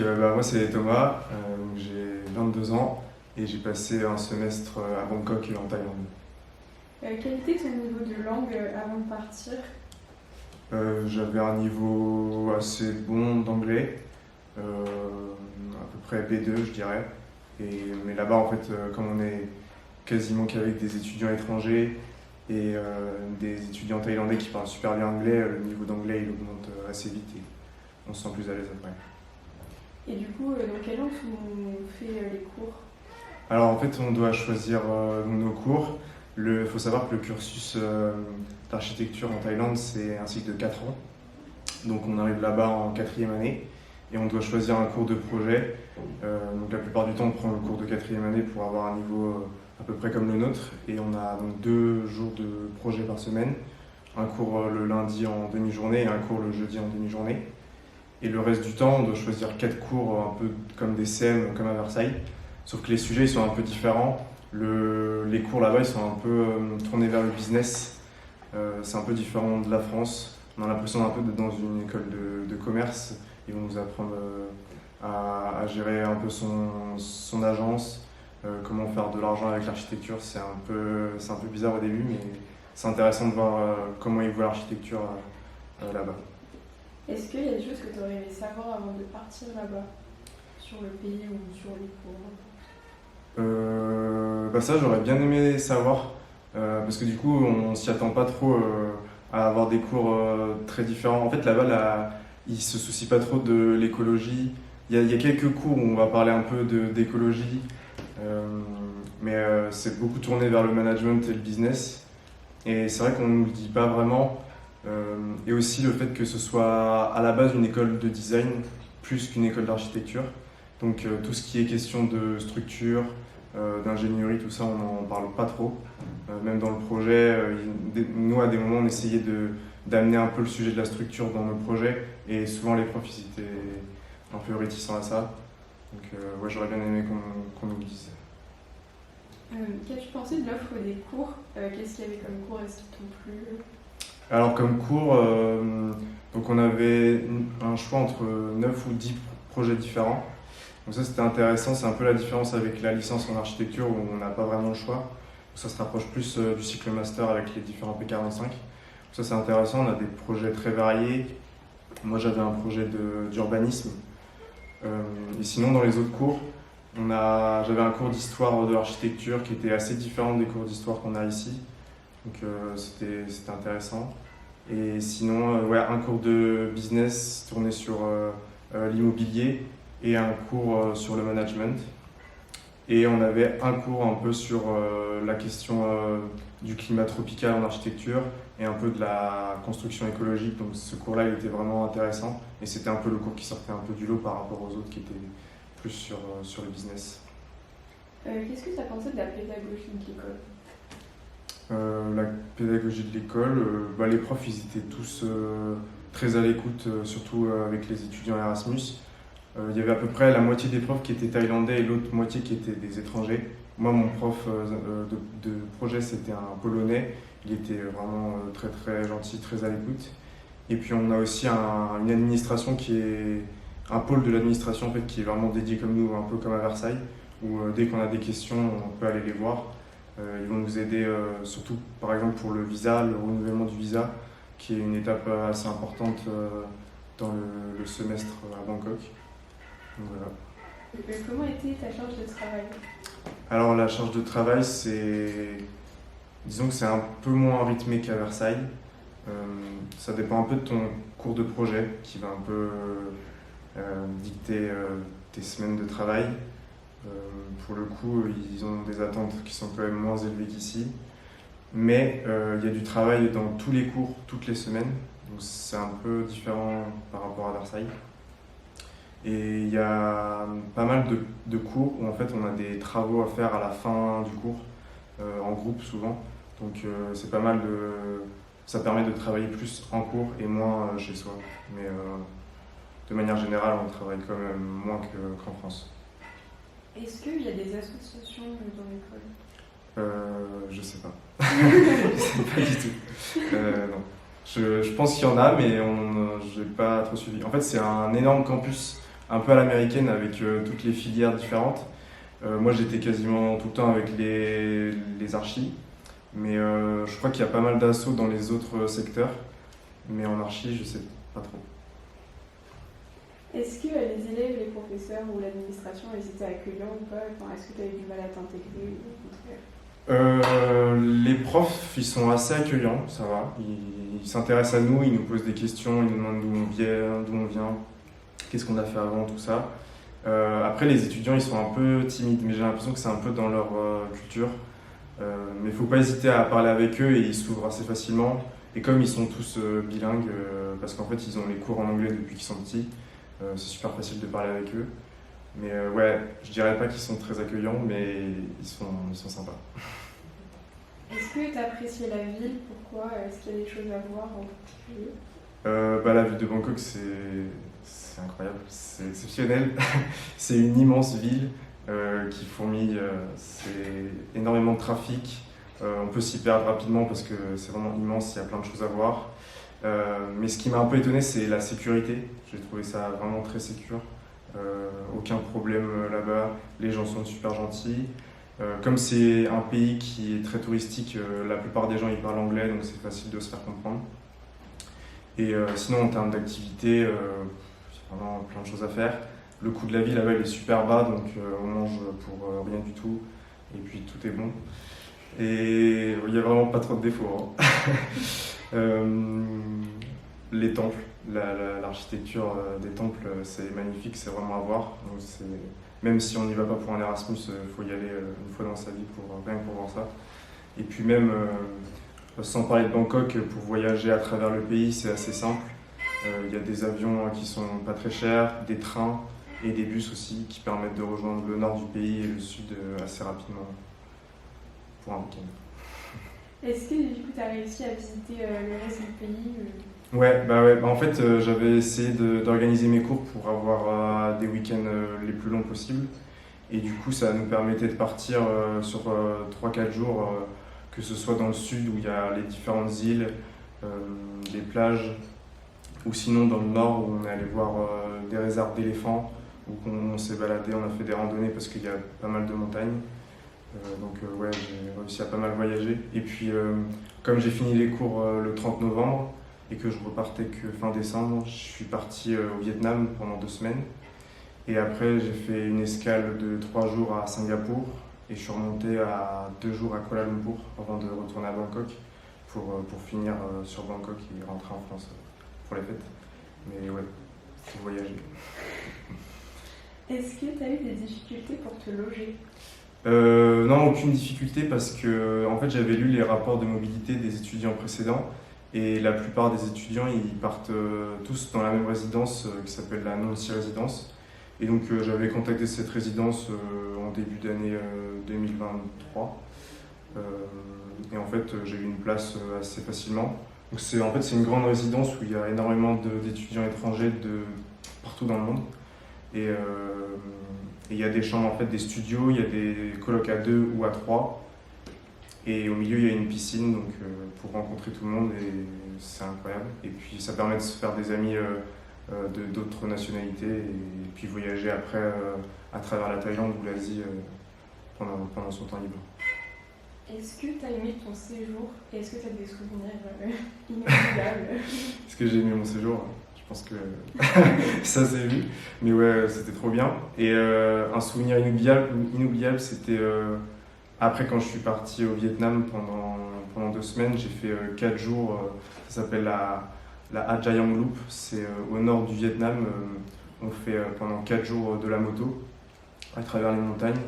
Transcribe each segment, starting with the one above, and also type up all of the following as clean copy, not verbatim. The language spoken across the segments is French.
Moi c'est Thomas, j'ai 22 ans et j'ai passé un semestre à Bangkok et en Thaïlande. Quel était ton niveau de langue avant de partir? J'avais un niveau assez bon d'anglais, à peu près B2 je dirais. Mais là-bas en fait, comme on est quasiment qu'avec des étudiants étrangers et des étudiants thaïlandais qui parlent super bien anglais, le niveau d'anglais il augmente assez vite et on se sent plus à l'aise après. Et du coup, dans quelle langue on fait les cours? Alors en fait on doit choisir nos cours. Il faut savoir que le cursus d'architecture en Thaïlande c'est un cycle de 4 ans. Donc on arrive là-bas en 4e année et on doit choisir un cours de projet. Donc la plupart du temps on prend le cours de 4e année pour avoir un niveau à peu près comme le nôtre. Et on a donc 2 jours de projet par semaine. Un cours le lundi en demi-journée et un cours le jeudi en demi-journée. Et le reste du temps, on doit choisir 4 cours un peu comme des CM, comme à Versailles. Sauf que les sujets ils sont un peu différents. Les cours là-bas ils sont un peu tournés vers le business. C'est un peu différent de la France. On a l'impression un peu d'être dans une école de commerce. Ils vont nous apprendre à gérer un peu son agence, comment faire de l'argent avec l'architecture. C'est un peu bizarre au début, mais c'est intéressant de voir comment ils voient l'architecture là-bas. Est-ce qu'il y a des choses que tu aurais aimé savoir avant de partir là-bas? Sur le pays ou sur les cours? Ça j'aurais bien aimé savoir, parce que du coup on s'y attend pas trop à avoir des cours très différents. En fait là-bas ils se soucient pas trop de l'écologie. Il y a quelques cours où on va parler un peu d'écologie, mais c'est beaucoup tourné vers le management et le business. Et c'est vrai qu'on ne nous le dit pas vraiment. Et aussi le fait que ce soit à la base une école de design plus qu'une école d'architecture. Donc tout ce qui est question de structure, d'ingénierie, tout ça, on n'en parle pas trop. Même dans le projet, nous à des moments on essayait d'amener un peu le sujet de la structure dans nos projets et souvent les profs ils étaient un peu réticents à ça. Donc ouais, j'aurais bien aimé qu'on nous le dise. Qu'as-tu pensé de l'offre des cours? Qu'est-ce qu'il y avait comme cours? Est-ce qu'ils t'ont plu? Alors comme cours, donc on avait un choix entre 9 ou 10 projets différents. Donc ça c'était intéressant, c'est un peu la différence avec la licence en architecture où on n'a pas vraiment le choix. Donc ça se rapproche plus du cycle master avec les différents P45. Donc ça c'est intéressant, on a des projets très variés. Moi j'avais un projet d'urbanisme. Et sinon dans les autres cours, j'avais un cours d'histoire de l'architecture qui était assez différent des cours d'histoire qu'on a ici. Donc c'était intéressant. Et sinon, ouais, un cours de business tourné sur l'immobilier et un cours sur le management. Et on avait un cours un peu sur la question du climat tropical en architecture et un peu de la construction écologique. Donc ce cours-là, il était vraiment intéressant. Et c'était un peu le cours qui sortait un peu du lot par rapport aux autres qui étaient plus sur le business. Qu'est-ce que tu as pensé de la pédagogie de l'école? La pédagogie de l'école, les profs ils étaient tous très à l'écoute, surtout avec les étudiants Erasmus. Il y avait à peu près la moitié des profs qui étaient thaïlandais et l'autre moitié qui étaient des étrangers. Moi mon prof de projet c'était un polonais, il était vraiment très très gentil, très à l'écoute. Et puis on a aussi une administration qui est un pôle de l'administration en fait, qui est vraiment dédié comme nous, un peu comme à Versailles, où dès qu'on a des questions on peut aller les voir. Ils vont nous aider surtout par exemple pour le visa, le renouvellement du visa, qui est une étape assez importante dans le semestre à Bangkok. Donc, voilà. Comment était ta charge de travail? Alors la charge de travail, disons que c'est un peu moins rythmé qu'à Versailles. Ça dépend un peu de ton cours de projet qui va un peu dicter tes semaines de travail. Pour le coup, ils ont des attentes qui sont quand même moins élevées qu'ici. Mais il y a du travail dans tous les cours, toutes les semaines. Donc c'est un peu différent par rapport à Versailles. Et il y a pas mal de cours où en fait on a des travaux à faire à la fin du cours, en groupe souvent. Donc c'est pas mal ça permet de travailler plus en cours et moins chez soi. Mais de manière générale, on travaille quand même moins qu'en France. Est-ce qu'il y a des associations dans l'école? Je sais pas. Je sais pas du tout. Non. Je pense qu'il y en a, mais je n'ai pas trop suivi. En fait, c'est un énorme campus un peu à l'américaine avec toutes les filières différentes. Moi j'étais quasiment tout le temps avec les archis, mais je crois qu'il y a pas mal d'assauts dans les autres secteurs, mais en archi je sais pas trop. Est-ce que les élèves, les professeurs ou l'administration, ils étaient accueillants ou pas? Enfin, est-ce que tu as eu du mal à t'intégrer ou au contraire? Les profs, ils sont assez accueillants, ça va. Ils s'intéressent à nous, ils nous posent des questions, ils nous demandent d'où on vient, qu'est-ce qu'on a fait avant, tout ça. Après, les étudiants, ils sont un peu timides, mais j'ai l'impression que c'est un peu dans leur culture. Mais il ne faut pas hésiter à parler avec eux et ils s'ouvrent assez facilement. Et comme ils sont tous bilingues, parce qu'en fait, ils ont les cours en anglais depuis qu'ils sont petits, c'est super facile de parler avec eux. Mais ouais, je dirais pas qu'ils sont très accueillants, mais ils sont sympas. Est-ce que tu as apprécié la ville? Pourquoi? Est-ce qu'il y a des choses à voir en particulier? La ville de Bangkok, c'est incroyable, c'est exceptionnel. C'est une immense ville qui fourmille, c'est énormément de trafic. On peut s'y perdre rapidement parce que c'est vraiment immense, il y a plein de choses à voir. Mais ce qui m'a un peu étonné, c'est la sécurité. J'ai trouvé ça vraiment très sécure. Aucun problème là-bas, les gens sont super gentils. Comme c'est un pays qui est très touristique, la plupart des gens y parlent anglais, donc c'est facile de se faire comprendre. Et sinon, en termes d'activité, il y a vraiment plein de choses à faire. Le coût de la vie là-bas il est super bas, donc on mange pour rien du tout, et puis tout est bon. Et il n'y a vraiment pas trop de défauts, hein. Les temples, l'architecture des temples, c'est magnifique, c'est vraiment à voir. Donc même si on n'y va pas pour un Erasmus, il faut y aller une fois dans sa vie rien que pour voir ça. Et puis même, sans parler de Bangkok, pour voyager à travers le pays, c'est assez simple. Il y a des avions qui sont pas très chers, des trains et des bus aussi qui permettent de rejoindre le nord du pays et le sud assez rapidement pour un week-end. Est-ce que du coup tu as réussi à visiter le reste du pays? Ouais. En fait, j'avais essayé d'organiser mes cours pour avoir des week-ends les plus longs possibles. Et du coup, ça nous permettait de partir sur 3-4 jours, que ce soit dans le sud où il y a les différentes îles, les plages, ou sinon dans le nord où on est allé voir des réserves d'éléphants, où on s'est baladé, on a fait des randonnées parce qu'il y a pas mal de montagnes. Ouais, j'ai réussi à pas mal voyager. Et puis, comme j'ai fini les cours le 30 novembre et que je repartais que fin décembre, je suis parti au Vietnam pendant 2 semaines. Et après, j'ai fait une escale de 3 jours à Singapour et je suis remonté à 2 jours à Kuala Lumpur avant de retourner à Bangkok pour finir sur Bangkok et rentrer en France pour les fêtes. Mais ouais, faut voyager. Est-ce que tu as eu des difficultés pour te loger? Non, aucune difficulté parce que en fait, j'avais lu les rapports de mobilité des étudiants précédents et la plupart des étudiants ils partent tous dans la même résidence qui s'appelle la Nancy Résidence. Et donc j'avais contacté cette résidence en début d'année 2023 et en fait j'ai eu une place assez facilement. Donc c'est une grande résidence où il y a énormément d'étudiants étrangers de partout dans le monde. Et il y a des chambres, en fait, des studios, il y a des colocs à 2 ou à 3. Et au milieu, il y a une piscine donc, pour rencontrer tout le monde et c'est incroyable. Et puis ça permet de se faire des amis d'autres nationalités et puis voyager après à travers la Thaïlande ou l'Asie pendant son temps libre. Est-ce que tu as aimé ton séjour et est-ce que tu as des souvenirs inoubliables? Est-ce que j'ai aimé mon séjour? Je pense que ça s'est vu, mais ouais, c'était trop bien. Et un souvenir inoubliable c'était après quand je suis parti au Vietnam pendant 2 semaines, j'ai fait 4 jours, ça s'appelle la Ha Giang Loop, c'est au nord du Vietnam, on fait pendant 4 jours de la moto à travers les montagnes.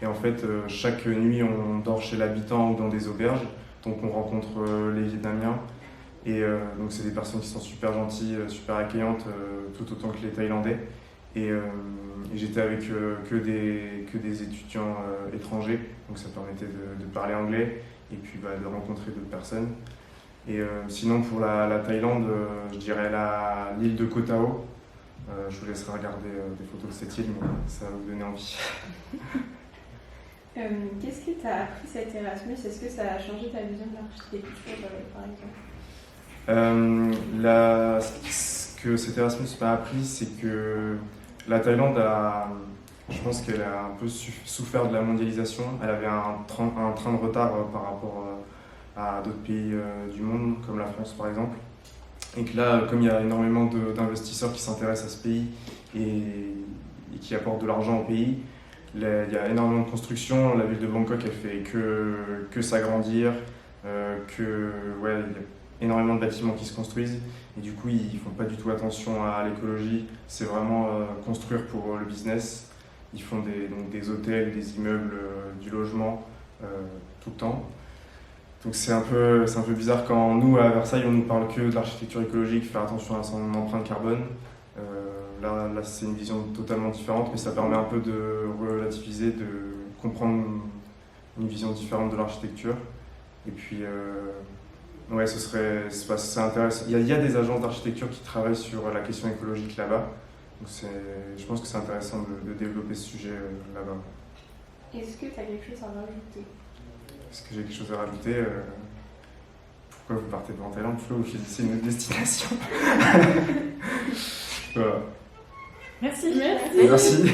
Et en fait, chaque nuit, on dort chez l'habitant ou dans des auberges, donc on rencontre les Vietnamiens. Et donc c'est des personnes qui sont super gentilles, super accueillantes, tout autant que les Thaïlandais. Et j'étais avec que des étudiants étrangers, donc ça permettait de parler anglais et puis de rencontrer d'autres personnes. Et sinon pour la Thaïlande, je dirais l'île de Koh Tao. Je vous laisserai regarder des photos de cette île, mais ça va vous donner envie. Qu'est-ce que tu as appris cet Erasmus? Est-ce que ça a changé ta vision de l'architecture par exemple? Ce que cet Erasmus m'a appris, c'est que La Thaïlande je pense qu'elle a un peu souffert de la mondialisation. Elle avait un train de retard par rapport à d'autres pays du monde, comme la France par exemple. Et que là, comme il y a énormément d'investisseurs qui s'intéressent à ce pays et qui apportent de l'argent au pays, il y a énormément de construction. La ville de Bangkok, elle fait que s'agrandir, il y a énormément de bâtiments qui se construisent. Et du coup, ils font pas du tout attention à l'écologie. C'est vraiment construire pour le business. Ils font donc des hôtels, des immeubles, du logement tout le temps. Donc c'est un peu bizarre quand nous, à Versailles, on nous parle que de l'architecture écologique, faire attention à son empreinte carbone. Là c'est une vision totalement différente, mais ça permet un peu de relativiser, de comprendre une vision différente de l'architecture. Et puis, ouais, c'est intéressant. Il y a des agences d'architecture qui travaillent sur la question écologique là-bas. Donc je pense que c'est intéressant de développer ce sujet là-bas. Est-ce que tu as quelque chose à rajouter? Est-ce que j'ai quelque chose à rajouter? Pourquoi vous partez pas en Thaïlande, Flo? Vous choisissez une autre destination. Voilà. Merci. Merci.